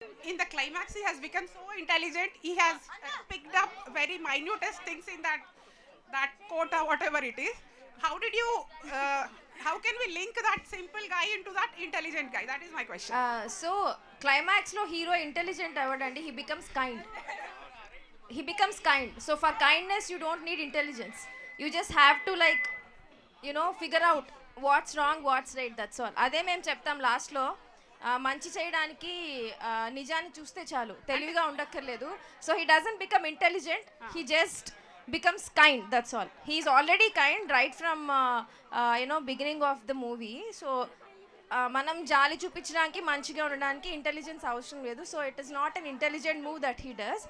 In the climax, he has become so intelligent. He has picked up very minutest things in that quote or whatever it is. How did you? How can we link that simple guy into that intelligent guy? That is my question. So క్లైమాక్స్లో hero intelligent అవ్వడండి, he becomes kind. So for kindness you don't need intelligence, you just have to like figure out what's wrong, what's right, that's all. అదే మేము చెప్తాం లాస్ట్లో, మంచి చేయడానికి నిజాన్ని చూస్తే చాలు, తెలివిగా ఉండక్కర్లేదు. So he doesn't become intelligent, he just becomes kind, that's all. He is already kind right from beginning of the movie. So మనం జాలి చూపించడానికి, మంచిగా ఉండడానికి ఇంటెలిజెన్స్ అవసరం లేదు. So it is not an intelligent move that he does,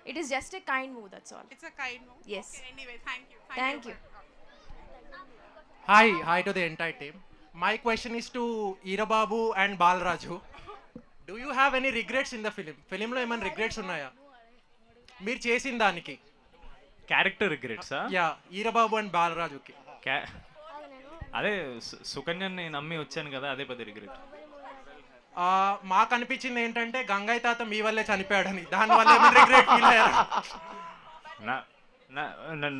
it is just a kind move, that's all. It's a kind move. Yes. Okay, anyway, thank you. Thank you. Hi to the entire team. My question is to Eerababu and Balaraju. Do you have any regrets in the film? Filmలో ఏమైనా regrets ఉన్నాయా మీరు చేసిన దానికి? Character రిగ్రెట్సా? Yeah, Eerababu and బాలరాజుకి. అదే సుకన్యని నమ్మి వచ్చాను కదా, అదే పెద్ద రిగ్రెట్. మాకు అనిపించింది ఏంటంటే గంగయ్య తాత మీ వల్లే చనిపోయాడని, దానివల్ల ఏమైనా రిగ్రెట్ ఫీల్ అయ్యారా?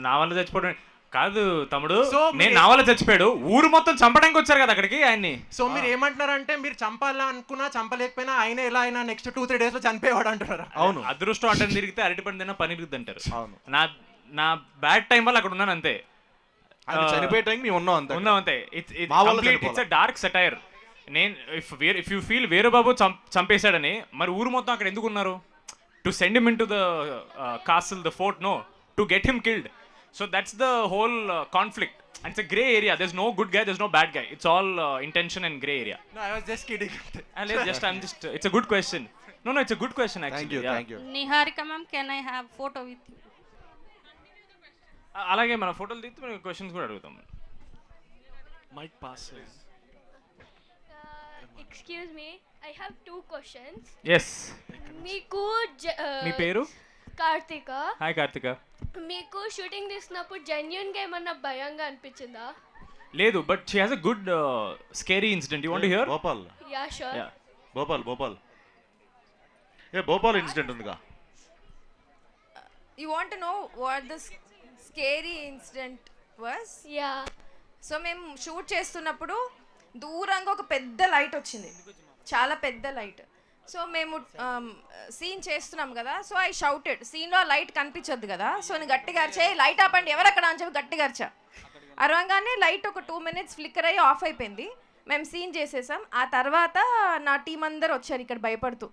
నా వల్ల చచ్చిపోవడం కాదు తమ్ముడు, So, నేను నా వల్ల చచ్చిపోయాడు, ఊరు మొత్తం చంపడానికి వచ్చారు కదా అక్కడికి ఆయన్ని. సో మీరు ఏమంటున్నారంటే మీరు చంపాలా అనుకున్నా చంపలేకపోయినా ఆయన ఎలా అయినా నెక్స్ట్ 2-3 days లో చనిపోయేవాడు అంటున్నారా? అవును, అదృష్టం అంటే తిరిగితే అరటిపండు తిన్నా పని ఇరుగుద్ది అంటారు. అవును. నా బ్యాడ్ టైం వల్ల అక్కడ ఉన్నాను అంతే. ఆయన చనిపోయే టైం మేము ఉన్నాం అంతే. మా వల్ల ఇట్స్ అ డార్క్ సెటైర్. నేను ఇఫ్ యూ ఫీల్ వీరబాబు చంపేశాడని, మరి ఊరు మొత్తం అక్కడ ఎందుకు ఉన్నారు? To send him in to the castle, the fort, no, to get him killed. So that's the whole conflict, and it's a gray area. There's no good guy, there's no bad guy, it's all intention and gray area. No, I was just kidding. And I'm just it's a good question. No, it's a good question actually. Thank you. Niharika ma'am, can I have photo with you? అలాగే మన ఫోటోలు తీస్తే మనం questions కూడా అడుగుతాం. Mic pass. Excuse me, I have 2 questions. Yes. మీకు మీ పేరు? Karthika. Hi Karthika. మీకు షూటింగ్ తీసినప్పుడు జెన్యున్ గా ఏమన్నా భయంగా అనిపించిందా? లేదు, but she has a good scary incident. You want to hear? Bhopal. Yeah sure. Bhopal A Bhopal incident ఉందిగా. You want to know what the scary incident was? Yeah. So మేము షూట్ చేస్తున్నప్పుడు దూరంగా ఒక పెద్ద లైట్ వచ్చింది, చాలా పెద్ద లైట్. సో మేము సీన్ చేస్తున్నాం కదా, సో ఐ షౌటెడ్, సీన్లో లైట్ కనిపించద్దు కదా, సో నేను గట్టిగా అరిచే, లైట్ ఆపండి ఎవరు అక్కడ అని చెప్పి గట్టిగా అరిచా. అరవంగానే లైట్ ఒక 2 minutes ఫ్లిక్కర్ అయ్యి ఆఫ్ అయిపోయింది. మేము సీన్ చేసేసాం. ఆ తర్వాత నా టీం అందరు వచ్చారు ఇక్కడ భయపడుతూ.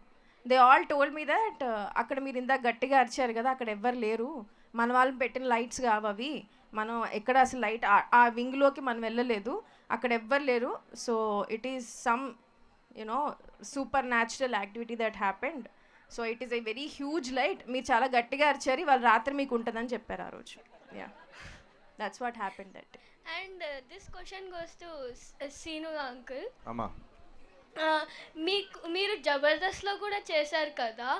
They all told me that అక్కడ మీరు ఇందాక గట్టిగా అరిచారు కదా, అక్కడ ఎవ్వరు లేరు, మన వాళ్ళు పెట్టిన లైట్స్ కావవి, మనం ఎక్కడ అసలు లైట్ ఆ వింగ్లోకి మనం వెళ్ళలేదు, అక్కడ ఎవ్వరు లేరు. So it is some super natural activity that happened. So it is a very huge light, మీరు చాలా గట్టిగా అరిచారు, వాళ్ళు రాత్రి మీకు ఉంటుందని చెప్పారు ఆ రోజు. Yeah, that's what happened that. And this question goes to Seenu uncle. అమ్మా, మీరు జబర్దస్త్లో కూడా చేశారు కదా,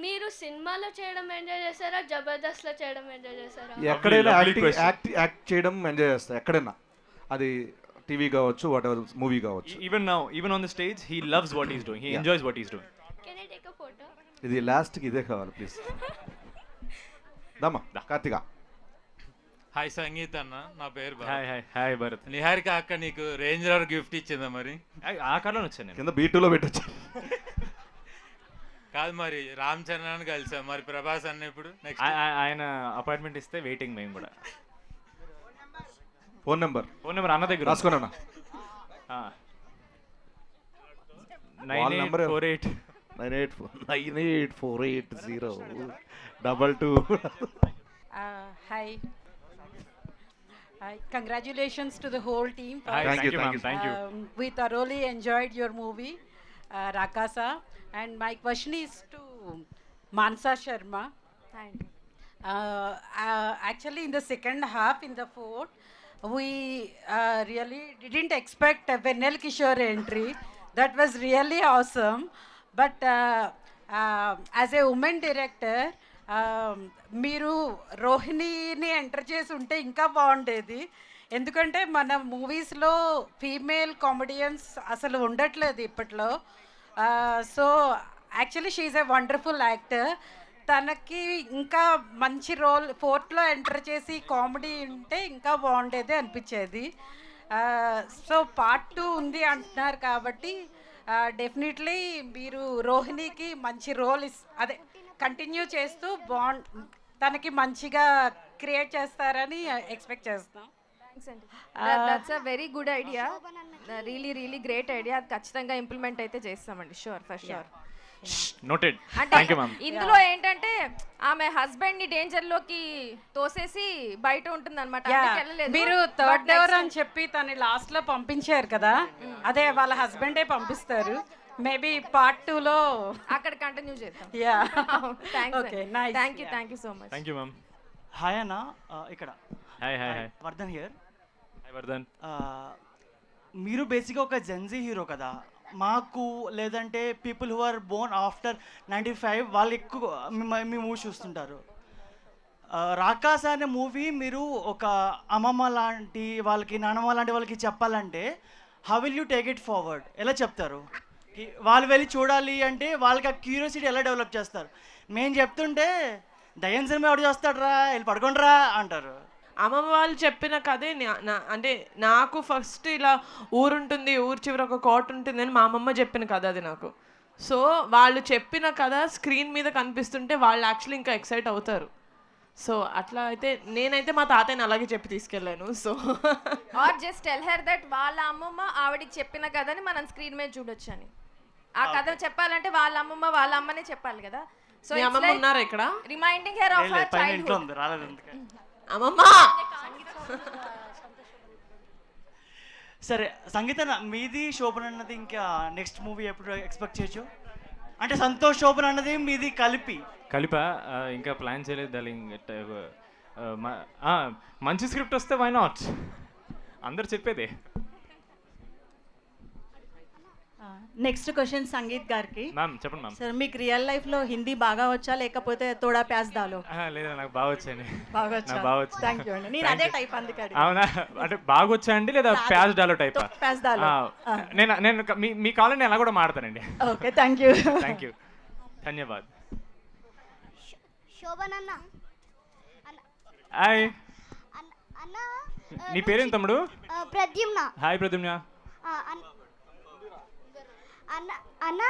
మీరు సినిమాలో చేయడం ఎంజాయ్ చేశారా, జబర్దస్త్లో చేయడం ఎంజాయ్ చేశారా? ఎక్కడైనా యాక్ట్ చేయడం ఎంజాయ్ చేస్తా, ఎక్కడైనా, అది టీవీ కావచ్చు, వాట్ ఎవర్ మూవీ కావచ్చు. Even on the stage he loves what he's doing, he enjoys what he's doing. Can I take a photo? ఇది లాస్ట్కి ఇదే కావాలి ప్లీజ్. దమ్మా కార్తిక. హాయ్ సంగీత్ అన్న, నా పేరు హాయ్ భరత్. నిహారిక అక్క నీకు రేంజ్ రోవర్ గిఫ్ట్ ఇచ్చిందా? మరి ఆ కార్లో వచ్చాను నేను. కింద B2లో పెట్టచ్చు. కాదు, మరి రామ్ చరణ్ కలిసా, మరి ప్రభాస్ అన్న ఇప్పుడు నెక్స్ట్ ఆయన అపాయింట్మెంట్ ఇస్తే వెయిటింగ్ మేము కూడా. ఫోన్ నెంబర్ అన్న దగ్గర రాసుకోనన్నా. 9848 98480222. Hi. Congratulations to the whole team. Thank you. We thoroughly enjoyed your movie, Rakasa. And my question is to Mansa Sharma. Actually, in the second half, in the fort, we really didn't expect a Venel Kishore entry. That was really awesome. But as a woman director, మీరు రోహిణిని enter చేసి ఉంటే ఇంకా బాగుండేది. ఎందుకంటే మన మూవీస్లో female comedians అసలు ఉండట్లేదు ఇప్పట్లో. So actually she's a wonderful actor. తనకి ఇంకా మంచి రోల్ 4th ఎంటర్ చేసి కామెడీ ఉంటే ఇంకా బాగుండేది అనిపించేది. సో పార్ట్ 2 ఉంది అంటున్నారు కాబట్టి డెఫినెట్లీ మీరు రోహిణికి మంచి రోల్ అదే కంటిన్యూ చేస్తూ తనకి మంచిగా క్రియేట్ చేస్తారని ఎక్స్పెక్ట్ చేస్తాం. That's a very good idea, really great idea. అది ఖచ్చితంగా ఇంప్లిమెంట్ అయితే చేస్తామండి, షూర్, ఫర్ షూర్. నోటెడ్. అంటే థ్యాంక్ యూ మ్యామ్. ఇందులో ఏంటంటే ఆమె హస్బెండ్ ని డేంజర్ లోకి తోసేసి బయట ఉంటుంది అనమాట. మీరు థర్డ్ డోర్ అని చెప్పి తను లాస్ట్ లో పంపించారు కదా, అదే వాళ్ళ హస్బెండే పంపిస్తారు. మేబీ పార్ట్ 2లో అక్కడ కంటిన్యూ చేద్దాం. Yeah okay, thank you so much. Thank you ma'am. Hi అన్న, ఇక్కడ hi hi hi Vardhan here. Hi Vardhan. మీరు బేసిక్గా ఒక జెన్జీ హీరో కదా. మాకు లేదంటే people who are born after 95 వాళ్ళు ఎక్కువ మీ మూవీ చూస్తుంటారు. రాకాస అనే మూవీ మీరు ఒక అమ్మమ్మ లాంటి వాళ్ళకి, నాన్నమ్మ లాంటి వాళ్ళకి చెప్పాలంటే how will you take it forward? ఎలా చెప్తారు? వాళ్ళు వెళ్ళి చూడాలి అంటే వాళ్ళకి ఆ క్యూరియాసిటీ ఎలా డెవలప్ చేస్తారు? మేము చెప్తుంటే దయ్యం సినిమా ఎవడు చేస్తాడరా, వెళ్ళి పడుకోండిరా అంటారు. అమ్మమ్మ వాళ్ళు చెప్పిన కథే అంటే నాకు ఫస్ట్ ఇలా ఊరుంటుంది, ఊరు చివర ఒక కోట ఉంటుంది అని మా అమ్మమ్మ చెప్పిన కథ అది నాకు. సో వాళ్ళు చెప్పిన కథ స్క్రీన్ మీద కనిపిస్తుంటే వాళ్ళు యాక్చువల్లీ ఇంకా ఎక్సైట్ అవుతారు. సో అట్లా అయితే నేనైతే మా తాతయ్యని అలాగే చెప్పి తీసుకెళ్ళాను. So or just tell her that వాళ్ళ అమ్మమ్మ ఆవిడికి చెప్పిన కథని మనం స్క్రీన్ మీద చూడొచ్చు అని. ఆ కథ చెప్పాలంటే వాళ్ళ అమ్మమ్మ వాళ్ళ అమ్మనే చెప్పాలి కదా. సో మీ అమ్మమ్మ ఉన్నారా ఇక్కడ? Reminding her of her childhood. అమ్మమ్మ. సరే సంగీత, మీది శోభన్ అన్నది ఇంకా నెక్స్ట్ మూవీ ఎప్పుడు ఎక్స్పెక్ట్ చేయొచ్చు? అంటే సంతోష్ శోభన్ అన్నది మీది కలిపా ఇంకా ప్లాన్ చేయలేదు డార్లింగ్. మంచి స్క్రిప్ట్ వస్తే వై నాట్, అందరు చెప్పేదే. నెక్స్ట్ క్వశ్చన్ సంగీత్ గారికి. మ్యామ్ చెప్పండి మ్యామ్. సార్, మీకు రియల్ లైఫ్ లో హిందీ బాగా వచ్చా లేకపోతే తోడా ప్యాస్ దాలో? లేదా నాకు బాగా వచ్చాయండి. బాగా వచ్చా. థ్యాంక్ యూ అండి. నేను అదే టైప్ అందుకే. అవునా, అంటే బాగా వచ్చాయండి లేదా ప్యాస్ డాలో టైపా? ప్యాస్ దాలో. నేను మీ కాలేజ్ అలా కూడా మాడతానండి. Okay, thank you. Thank you, ధన్యవాద్. శోభన్ అన్న. హాయ్, నీ పేరేం తమ్ముడు? ప్రద్యుమ్న. హాయ్ ప్రద్యుమ్న. అన్న అన్న,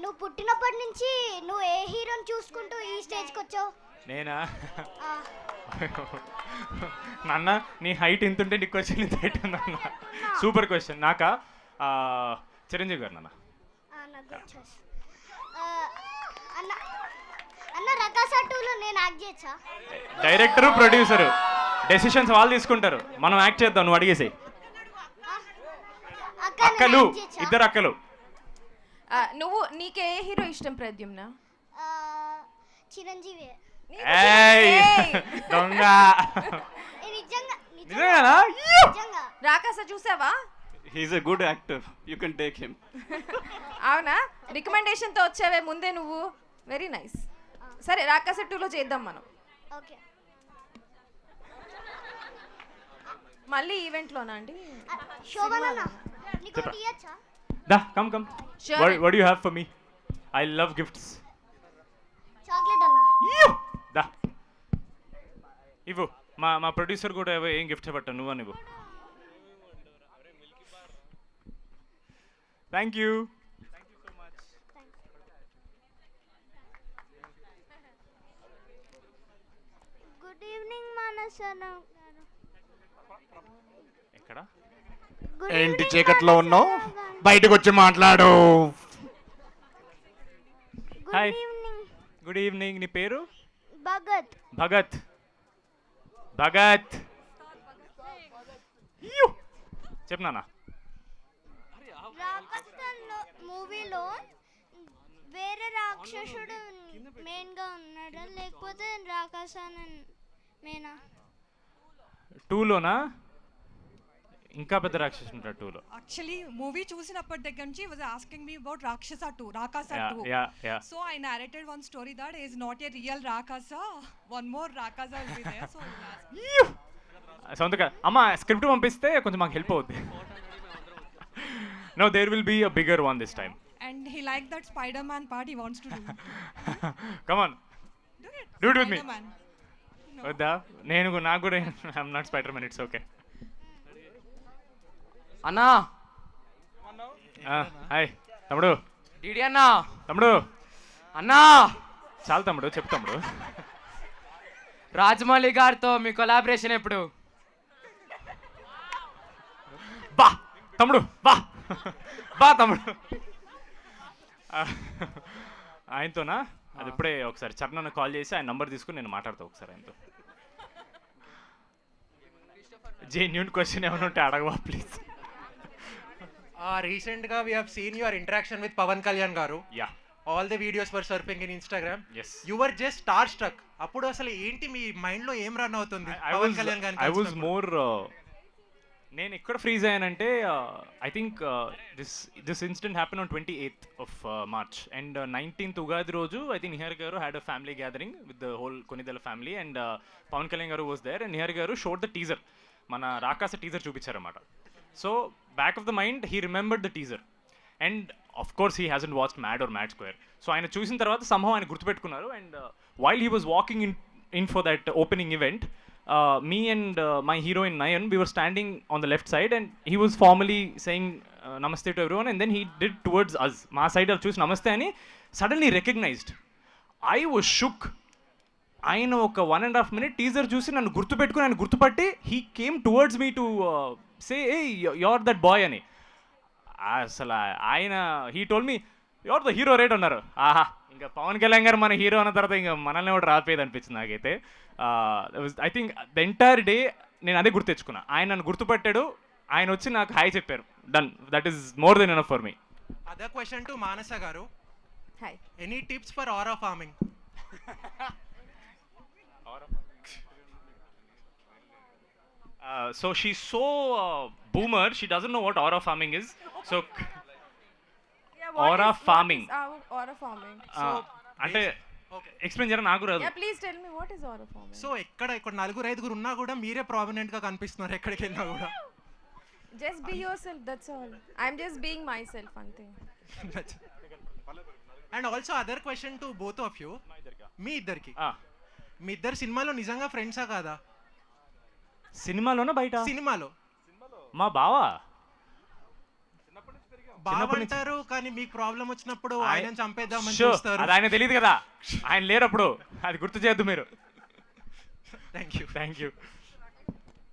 నువ్వు పుట్టినప్పటి నుంచి నువ్వు ఏ హీరోని చూసుకుంటూ ఈ స్టేజ్కి వచ్చావు? నేనా? నాన్న నీ హైట్ ఎంత ఉంటే నీకు క్వశ్చన్ ఇంత హైట్ ఉందన్న. Super question. నాకా చిరంజీవి గారు నాన్న. అన్న అన్న రకాస 2లో నేను యాక్ట్ చేయొచ్చా? డైరెక్టరు ప్రొడ్యూసరు డెసిషన్స్ వాళ్ళు తీసుకుంటారు, మనం యాక్ట్ చేద్దాం, నువ్వు అడిగేసి. అక్కలు, ఇద్దరు అక్కలు. నువ్వు నీకే హీరో ఇష్టం ప్రద్యుమ్న? చిరంజీవి. దొంగ. నిజంగా రాకాస చూసావా? He's a good actor, you can take him. అవునా, రికమెండేషన్ తో వచ్చావే ముందే నువ్వు. Very nice. సరే, రాకాస 2లో చేద్దాం మనం. ఓకే. మళ్ళీ ఈవెంట్ లోనా అండి? శోభనన్న, నీకు టియచ్చా? Da, come. Sure. What do you have for me? I love gifts. Chocolate అన్న. Da. ఇవ్వు, మా ప్రొడ్యూసర్ కూడా ఏం గిఫ్ట్ ఇవ్వట, నువ్వు అని ఇవ్వు. Thank you. గుడ్ ఈవినింగ్ మానసన్న. ఎక్కడ? ఏంటి చీకట్లో ఉన్నావు? బయటకు వచ్చి మాట్లాడు. Hi, good evening. నీ పేరు? భగత్. భగత్. చెప్పు నాన్న. రాకాసలో మూవీలో వేరే రాక్షసుడు మెయిన్ గా ఉన్నాడా లేకపోతే రాకాస మెయినా? 2లోనా? ఇంకా పెద్ద రాక్షసు ఉంటాడు 2లో. యాక్చువల్లీ మూవీ చూసినప్పటి దగ్గర నుంచి వాజ్ ఆస్కింగ్ మీ అబౌట్ రాక్షస 2, రాకాస 2. So I narrated one story that is not a real Rakasa, one more Rakasa will be there. So సొంతగా అమ్మ స్క్రిప్ట్ పంపిస్తే కొంచెం మాకు హెల్ప్ అవుద్ది. No, there will be a bigger one this time. and he liked that Spider-Man part. He wants to do. Come on. Do it with me. Spider-Man. వద్దా నేను నాకు కూడా I'm not spider man, it's okay. అన్నా hi తమ్ముడు. DD అన్నా. తమ్ముడు అన్నా చాలు తమ్ముడు, చెప్పు తమ్ముడు. రాజమౌళి గారితో మీ కొలాబరేషన్ ఎప్పుడు? బా తమ్ముడు బా బా తమ్ముడు. ఆయనతోనా? అది ఇప్పుడే ఒకసారి చరణ్ కాల్ చేసి ఆయన నంబర్ తీసుకుని నేను మాట్లాడతా ఒకసారి ఆయనతో. జెన్యూన్ క్వశ్చన్ ఏమైనా ఉంటే అడగవా ప్లీజ్. రీసెంట్గా we have seen your interaction with Pawan Kalyan garu. Yeah, all the videos for surfing in Instagram. Yes, your just star struck. అప్పుడు అసలు ఏంటి మీ మైండ్లో ఏం రన్ అవుతుంది పవన్ కళ్యాణ్ గారిని? ఐ వాజ్ మోర్, నేను ఎక్కడ ఫ్రీజ్ అయ్యానంటే I think this incident happen on 28th of March and 19th Ugadi రోజు I think Nihar garu had a family gathering with the whole Konidela family and Pawan Kalyan garu was there and Nihar గారు షోడ్ ద టీజర్, మన Rakasa teaser చూపించారన్నమాట. So back of the mind he remembered the teaser and of course he hasn't watched Mad or Mad Square. So ఆయన చూసిన తర్వాత సంభవం ఆయన గుర్తుపెట్టుకున్నారు and while he was walking in for that opening event, me and my heroine Nayan, we were standing on the left side and he was formally saying namaste to everyone and then he did towards us. Ma side al choose namaste ani suddenly recognized. I was shook. ఆయన ఒక 1.5 minute teaser చూసి నన్ను గుర్తుపెట్టుకుని ఆయన గుర్తుపట్టి he came towards me to say hey you're that boy అని. అసలు ఆయన he told me you're the hero right అన్నారు. ఆహా, ఇంకా పవన్ కళ్యాణ్ గారు మన హీరో అన్న తర్వాత ఇంకా మనల్ని కూడా రాపోయేది అనిపించింది నాకైతే. I think the entire day నేను అదే గుర్తు తెచ్చుకున్నా. ఆయన నన్ను గుర్తుపట్టాడు, ఆయన వచ్చి నాకు హాయ్ చెప్పారు. Done, that is more than enough for me. Other question to Manasa garu. Hi. Any tips for aura farming? So she's so boomer, she doesn't know what aura farming is. So aura farming. Aura farming. అంటే explain చేయరా, నాకు రాదు. Yeah, please tell me what is aura farming. So ఇక్కడ నలుగురు ఐదుగురు ఉన్నా కూడా మీరే ప్రామినెంట్ గా కనిపిస్తున్నారు ఎక్కడికి వెళ్ళినా కూడా. Just be yourself, that's all. I'm just being myself ante. And also other question to both of you. మీ ఇద్దరికి మీ ఇద్దరు సినిమాలో నిజంగా ఫ్రెండ్సా కాదా? సినిమాలోనా బయట? సినిమాలో. మా బావా బాగుంటారు కానీ మీకు ప్రాబ్లం వచ్చినప్పుడు ఆయన చంపేద్దామని చూస్తారు. అది ఆయన తెలియదు కదా, ఆయన లేరప్పుడు. అది గుర్తు చేయొద్దు మీరు. Thank you.